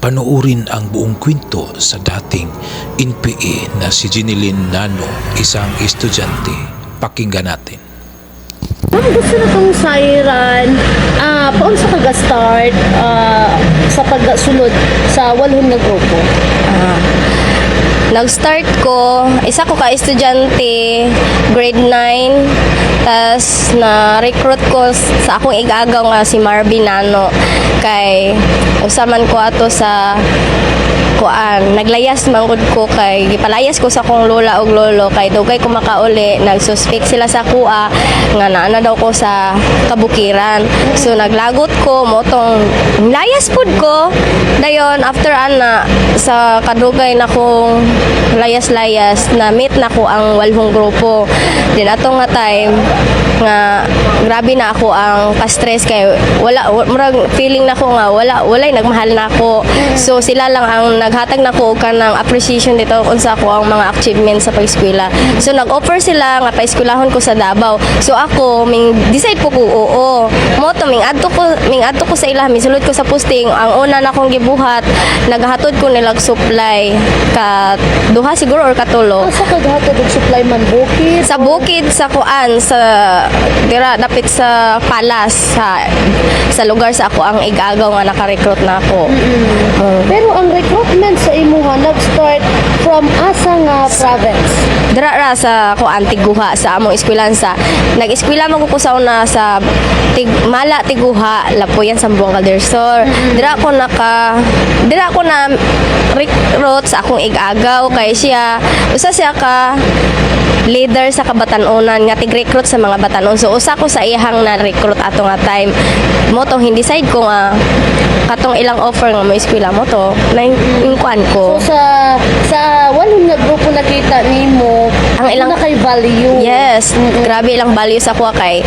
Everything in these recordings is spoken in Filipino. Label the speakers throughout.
Speaker 1: Panuurin ang buong kwento sa dating NPA na si Jeneline Nano, isang estudyante. Pakinggan natin.
Speaker 2: Ma'am, gusto na tong siren. Paon sa kaga-start sa pagsunod sa 8 na grupo?
Speaker 3: Nag-start ko, isa ko ka-estudyante, grade 9, tas na-recruit ko sa akong igagaw nga si Marvin Nano. Kay usaman ko ato sa naglayas mangod ko kay gipalayas ko sa akong lola ug lolo kay dugay ko makauli, nagsuspect sila sa kuha nga naana daw ko sa kabukiran. So naglagot ko mo tong layas pud ko dayon after ana sa kadugay na kong layas-layas na meet na ko ang 8 grupo. Din ato nga time nga grabe na ako ang ka-stress kay wala murag feeling na ko nga walay nagmahal na ako. So sila lang ang naghatag na ko kanang appreciation dito unsa ako ang mga achievements sa pag-eskwela. So nag-offer sila nga pa-eskwelahon ko sa Davao. So ako decide po ko oo. Mo to ming adto ko sa ila, misulod ko sa posting. Ang una na kong gibuhat, naghatod ko nilag supply ka duha siguro or katulo.
Speaker 2: Sa kaghatod og supply man bukid?
Speaker 3: Sa bukid sa kuan sa dira dapit sa Palas sa lugar sa ako ang igagaw nga naka-recruit na ako.
Speaker 2: Pero ang recruitment sa imuha nag-start from asa nga province?
Speaker 3: Dira ra sa kuan Tiguha sa among eskwelahan nag-eskwela man ko sa una sa Mala Tiguha, Lapuyan, Sambuanga del Sur. Dira ko na recruit sa akong igagaw kay siya usa siya ka leader sa kabatanunan nga tig-recruit sa mga batanon. So usa ko sa iyang na-recruit ato nga time. Mo to hindi side ko nga katong ilang offer nga mo eskwela mo to na kuan ko.
Speaker 2: So sa 8 nga grupo nakita nimo
Speaker 3: Ang ilang
Speaker 2: na kay value.
Speaker 3: Yes, grabe ilang value sa kuha kay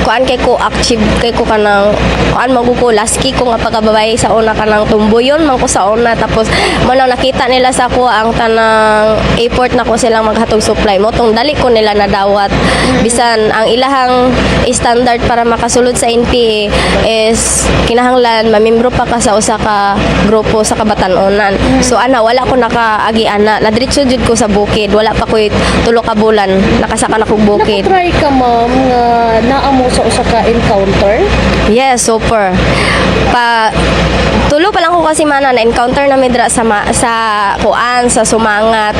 Speaker 3: kuan kay ko achieve kay ko kanang kuan maguko laski ko nga pagkababae sa una kanang tumboyon man ko sa una tapos mo nang nakita nila sa kuha ang tanang effort na ko silang maghatog supply mo tong dali ko nila nadawat bisan ang ilahang standard para makasulod sa NPA is kinahanglan mamembro pa ka sa usa ka grupo sa kabatanunan. So ana wala ko nakaagi ana nadiretso jud ko sa bukid, wala pa koy 3 ka bulan nakasaka na kog bukid.
Speaker 2: Nakatry ka ma'am nga naa mo sa usa ka encounter?
Speaker 3: Yes, super. Tulo pa lang ko kasi mana na encounter na dira sa kuan sa Sumangat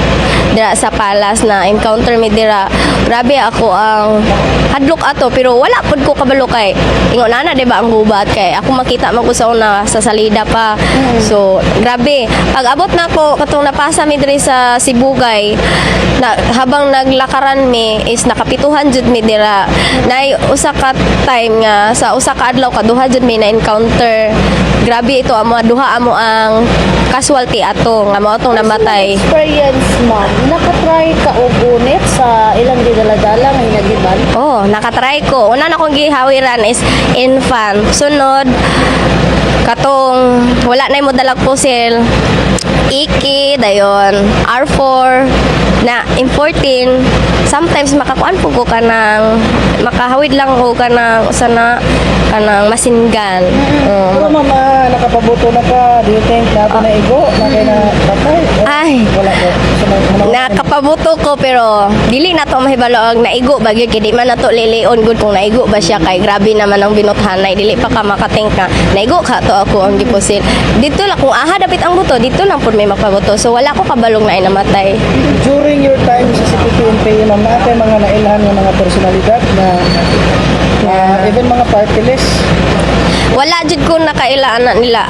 Speaker 3: dira sa Palas na encounter mi dira. Grabe ako ang hadlok ato pero wala pud ko kabalo kay ingon ana di ba ang gubat kay ako makita man ko sa una sa salida pa. So grabe pag abot na ko katong napasa mi diri sa Sibugay na habang naglakaran mi is nakapituhan jud mi dira. Nay usa ka time nga sa usa ka adlaw kaduha jud mi na encounter. Grabe ito amo duha amo ang casualty ato nga mao tong namatay.
Speaker 2: Experience ma'am, nakatry ka og unit sa ilang didala-dala nga hinagiban?
Speaker 3: Oh, nakatry ko. Una na kong gihawiran is infant. Sunod, katong wala na mo dalag pusil. Iki, dayon, R4, na M14. Sometimes makakuan po ko kanang makahawid lang ko kanang kanang masingan.
Speaker 4: Pero mama, nakapabuto na ka. Do you think nato na igo? Na kayo na patay?
Speaker 3: Ay,
Speaker 4: Wala ko.
Speaker 3: nakapabuto ko pero dili na to mahibalo og naigo bagyo kay di man nato lilion gud kung naigo ba siya kay grabe naman ang binuthanay dili pa ka makating ka naigo ka to ako ang gipusil dito lang kung aha dapit ang buto dito lang pud may makabuto so wala ko kabalong na namatay.
Speaker 4: During your time sa CPP-NPA, ma'am, na kay mga nailhan ng mga personalidad na even mga party list.
Speaker 3: Wala jud ko nakailaan na nila.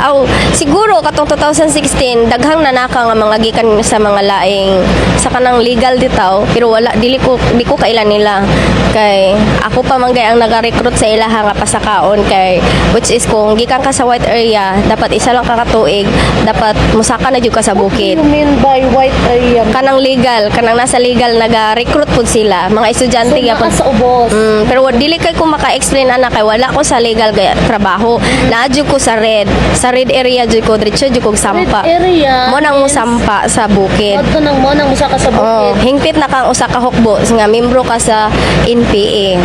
Speaker 3: Siguro katong 2016 daghang nanaka nga mga gikan sa mga laing sa kanang legal ditaw pero wala di ko kailan nila kay ako pa man gay ang naga-recruit sa ilaha nga pasakaon kay which is kung gikan ka sa white area dapat isa lang ka katuig dapat musaka na jud ka sa bukid.
Speaker 2: What do you mean by white area?
Speaker 3: Kanang legal kanang nasa legal naga-recruit pud sila mga estudyante
Speaker 2: So,
Speaker 3: gyapon.
Speaker 2: sa ubos.
Speaker 3: Pero dili kay ko maka-explain ana kay wala ko sa legal trabaho trabaho. Naadyo ko sa red area jud ko diretso jud ko sampa.
Speaker 2: Red area.
Speaker 3: Mo nang sampa sa bukid.
Speaker 2: Adto nang mo nang usa ka sa
Speaker 3: Oh,
Speaker 2: bukid.
Speaker 3: hingpit na kang usa ka hukbo nga membro ka sa NPA.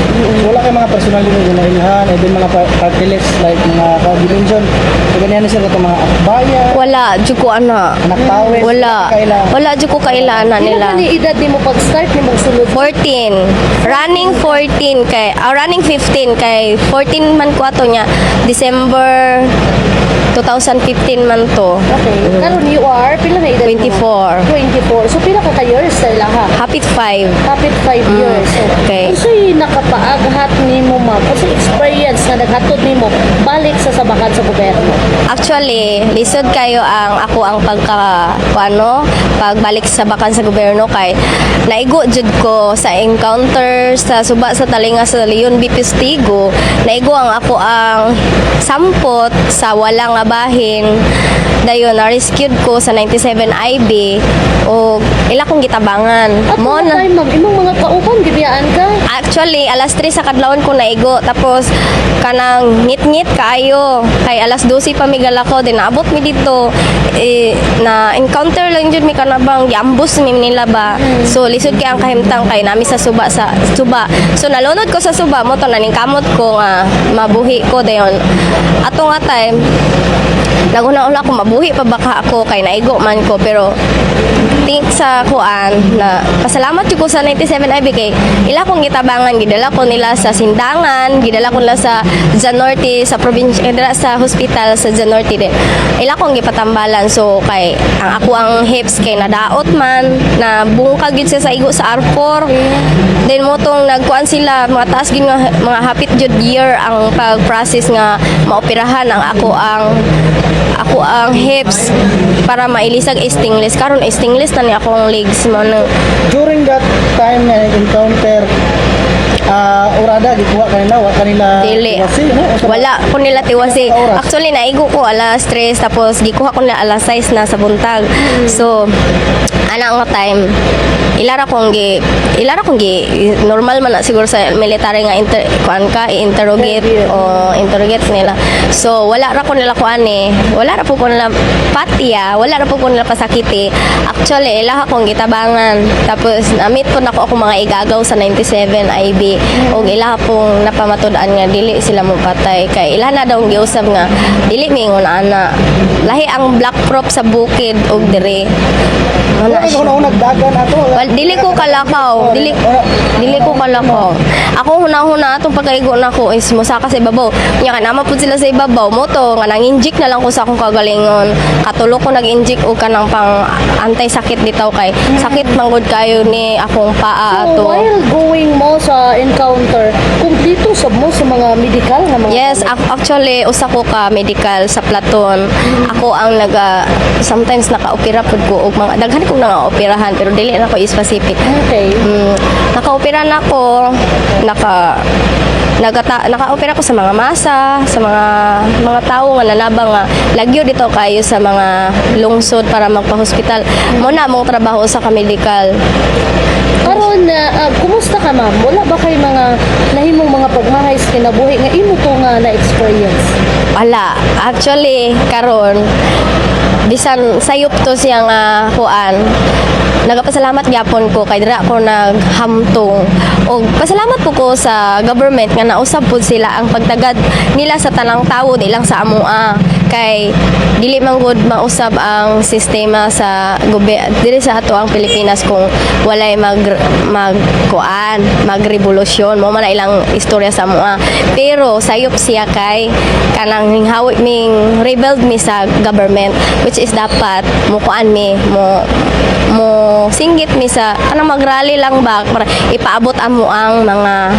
Speaker 4: Wala kay mga personality na inailhan, even mga party list like mga ka-dimension. So, ganyan na sila itong mga akbayan,
Speaker 3: Wala jud ko ana.
Speaker 4: anak tawid.
Speaker 3: Wala.
Speaker 4: Kailan.
Speaker 3: Wala jud ko kailana
Speaker 2: Pila
Speaker 3: nila.
Speaker 2: ka ni edad nimo pag-start nimo sulod?
Speaker 3: 14. Running 14 kay running 15 kay 14 man ko ato niya December 2015 man to.
Speaker 2: Okay. Karon you are pila na edad nimo?
Speaker 3: 24.
Speaker 2: 24. So pila ka years sa ilaha?
Speaker 3: Hapit 5.
Speaker 2: Kapit 5 years.
Speaker 3: okay.
Speaker 2: Unsay nakapaaghat nimo ma'am? Unsay experience na naghatod nimo balik sa sabakan sa gobyerno?
Speaker 3: Actually, lisod kayo ang pagbalik sa bakan sa gobyerno kay naigo jud ko sa encounter sa suba sa talinga sa Leon B. Pistigo. Naigo ang ako ang sampot sa walang abahin. Dayon na-rescued ko sa 97 IB o ila kong gitabangan.
Speaker 2: At
Speaker 3: Mo
Speaker 2: mga
Speaker 3: na
Speaker 2: time ma'am, imong mga kauban gibiyaan ka?
Speaker 3: Actually, alas 3 sa kadlawon ko naigo. Tapos, kanang ngit-ngit kaayo. Kay alas 12 pa migala ko. Din naabot mi dito. Na encounter lang jud mi kanabang giambus mi nila ba. So, lisod kay ang kahimtang kay nami sa suba. So, nalunod ko sa suba mo to naningkamot ko nga mabuhi ko dayon. Ato nga time, naguna-una ako mabuhi pa baka ako kay naigo man ko pero think sa kuan na pasalamat jud ko sa 97 IB kay ila kong gitabangan gidala ko nila sa Sindangan gidala ko nila sa Zanorte sa probinsya sa hospital sa Zanorte din ila kong gipatambalan so kay ang ako ang hips kay nadaot man na bungkag gid siya sa igo sa R4 then mo tong nagkuan sila mga taas gid nga mga hapit jud year ang pag-process nga maoperahan ang ako ang hips para mailisag stingless karon stingless na ni akong legs mo no.
Speaker 4: During that time na encounter, urada, gikuha kanila
Speaker 3: Dili.
Speaker 4: tiwasi, no? O sa-
Speaker 3: Wala ko nila tiwasi.
Speaker 4: Sa oras?
Speaker 3: Actually naigo ko alas 3 tapos gikuha ko nila alas 6 na sa buntag. So ana nga time ilara kong gi normal man na siguro sa military nga interrogate o interrogate nila. So wala ra ko nila kuan wala ra po ko nila patya, wala ra po ko nila pasakiti. Actually ilaha kong gitabangan. Tapos namit ko nako ako mga igagaw sa 97 IB og ilaha pong napamatud-an nga dili sila mo patay kay ila na daw giusab nga dili mingon ana. Lahi ang black crop sa bukid og dire. Ano
Speaker 4: Ano
Speaker 3: siya?
Speaker 4: ako nagdagan ato?
Speaker 3: Well, dili ko kalakaw. Dili ko kalakaw. Ako huna-huna atong pagkaigo nako is mosaka sa ibabaw. Nya kana pud sila sa ibabaw mo to nga nang-inject na lang ko sa akong kagalingon. Katulo ko nag-inject og kanang pang anti-sakit bitaw kay sakit manggod kayo ni akong paa
Speaker 2: So,
Speaker 3: ato.
Speaker 2: while going mo sa encounter, kumplito sab mo sa mga medical nga mga
Speaker 3: Yes, actually usa ko ka medical sa Platon. Ako ang sometimes naka-opera pud ko og mga daghan ko nanga-operahan pero dili na ko specific.
Speaker 2: Okay.
Speaker 3: Naka-opera na ako, naka-opera ko sa mga masa, sa mga tao nga nanabang nga lagyo dito kayo sa mga lungsod para magpa-hospital. Mo na mong trabaho sa ka-medical.
Speaker 2: Karon kumusta ka ma'am? Wala ba kay mga nahimong mga pagmahay sa kinabuhi nga imo to nga na-experience?
Speaker 3: Wala. Actually, karon bisan sayop to siya nga kuan. Nagapasalamat gyapon ko kay dira ko naghamtong. Og pasalamat ko sa government nga nausab pud sila ang pagtagad nila sa tanang tawo di lang sa amoa. Kay dili man gud mausab ang sistema sa diri sa ato ang Pilipinas kung walay magrevolusyon mo man na ilang istorya sa amoa. Pero sayop siya kay kanang hinghawi ming rebelled mi sa government which is dapat mo kuan mi mo singgit mi sa kanang magrally lang ba para ipaabot amo ang mga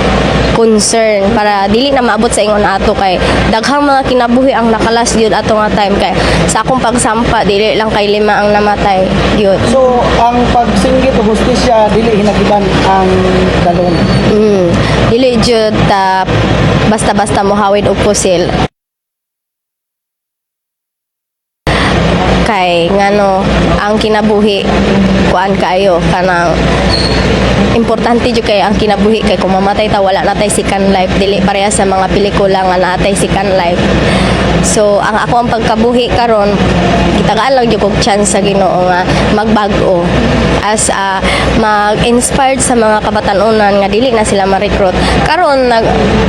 Speaker 3: concern para dili na maabot sa ingon ato kay daghang mga kinabuhi ang nakalas gyud ato nga time kay sa akong pagsampa dili lang kay 5 ang namatay gyud.
Speaker 4: So, ang pagsinggit o hustisya, dili hinagiban ang dalon.
Speaker 3: Dili jud basta-basta mohawid og pusil. kay ngano ang kinabuhi kuan kayo kanang importante jud kay ang kinabuhi kay kung mamatay ta wala natay second life dili pareha sa mga pelikula nga natay second life. So ang ako ang pagkabuhi karon kitagaan lang jud kog chance sa Ginoo nga magbag-o as mag-inspired sa mga kabatanunan nga dili na sila ma-recruit. Karon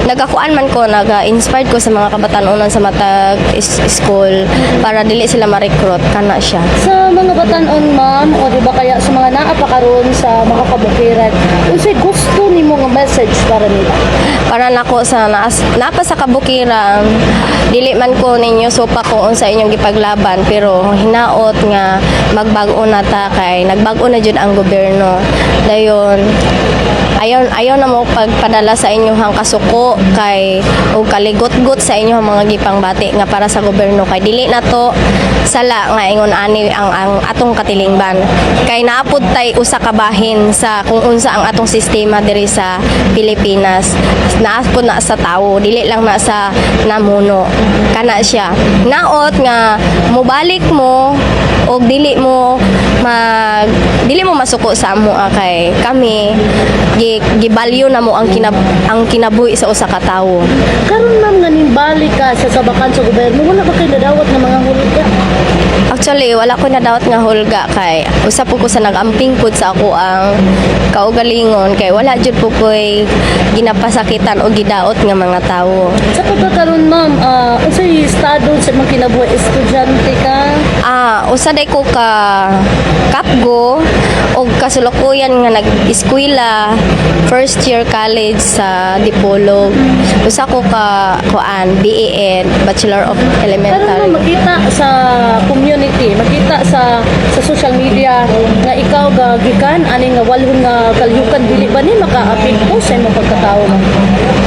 Speaker 3: nagakuan man ko nag-inspired ko sa mga kabatanunan sa matag school para dili sila ma-recruit kana siya.
Speaker 2: Sa mga batanon ma'am, o di ba kaya sa mga naa pa karon sa mga kabukiran, unsay gusto nimo nga message para nila?
Speaker 3: Para nako sa napa sa kabukiran dili man ko ninyo supa kung unsa inyong gipaglaban pero hinaot nga magbag-o na ta kay nagbag-o na jud ang gobyerno dayon ayaw na mo pagpadala sa inyong kasuko kay o kaligot-got sa inyong mga gipangbati nga para sa gobyerno kay dili na to sala nga ingon ani ang atong katilingban kay naapod tay usa ka bahin sa kung unsa ang atong sistema diri sa Pilipinas naapod na sa tawo dili lang na sa namuno kana siya naot nga mobalik mo og dili mo masuko sa amo kay kami gibalyo na mo ang kinabuhi sa usa ka tawo.
Speaker 2: Karon ma'am nga nimbalik ka sa sabakan sa gobyerno, wala ba kay nadawat ng mga hulga?
Speaker 3: Actually, wala ko nadawat nga hulga kay usa po ko sa nagamping pud sa ako ang kaugalingon kay wala jud po ko'y ginapasakitan o gidaot nga mga tawo.
Speaker 2: Sa pagkakaroon ma'am, unsay estado sa mga kinabuhi estudyante ka?
Speaker 3: Usa day ko ka kapgo og kasulukuyan nga nag-eskwela first year college sa Dipolog. Usa ko ka BA Bachelor of
Speaker 2: Karon
Speaker 3: Elementary.
Speaker 2: ma'am, makita sa community, makita sa social media nga ikaw gikan ani nga walhon nga kalyukan dili ba ni maka-apekto sa imong pagkatao ma'am?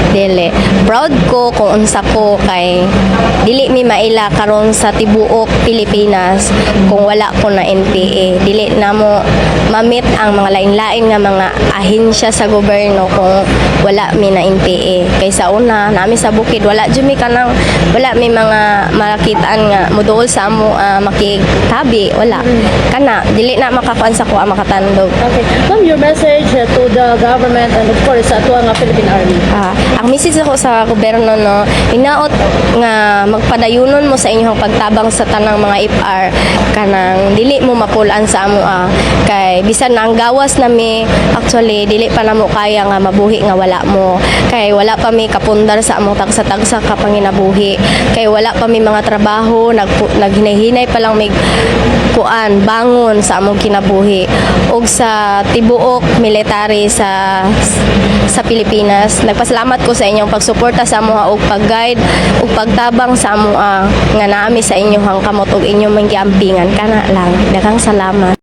Speaker 3: Dili. Proud ko kung unsa ko kay dili mi maila karon sa tibuok Pilipinas kung wala ko na NPA. Dili na mo mamit ang mga lain-lain nga mga ahensya sa gobyerno kung wala mi na NPA. Kay sa una nami sa bukid wala jud mi kanang wala mi mga makitaan nga muduol sa amo makitabi wala. Kana dili na makakuan sa ko makatandog.
Speaker 2: Okay. Ma'am, your message to the government and of course sa ato nga Philippine Army.
Speaker 3: Ang message ako sa gobyerno no, inaot nga magpadayunon mo sa inyong pagtabang sa tanang mga IPR kanang dili mo mapulaan sa amo kay bisan na ang gawas nami actually dili pa namo kaya nga mabuhi nga wala mo kay wala pa mi kapundar sa among tagsa-tagsa ka panginabuhi kay wala pa mi mga trabaho naghinay-hinay pa lang mig kuan bangon sa among kinabuhi ug sa tibuok military sa Pilipinas. Nagpasalamat ko sa inyong pagsuporta sa amoha og pag-guide ug pagtabang sa amoha nga naami sa inyong kamot ug inyong manggiampingan kana lang. Daghang salamat.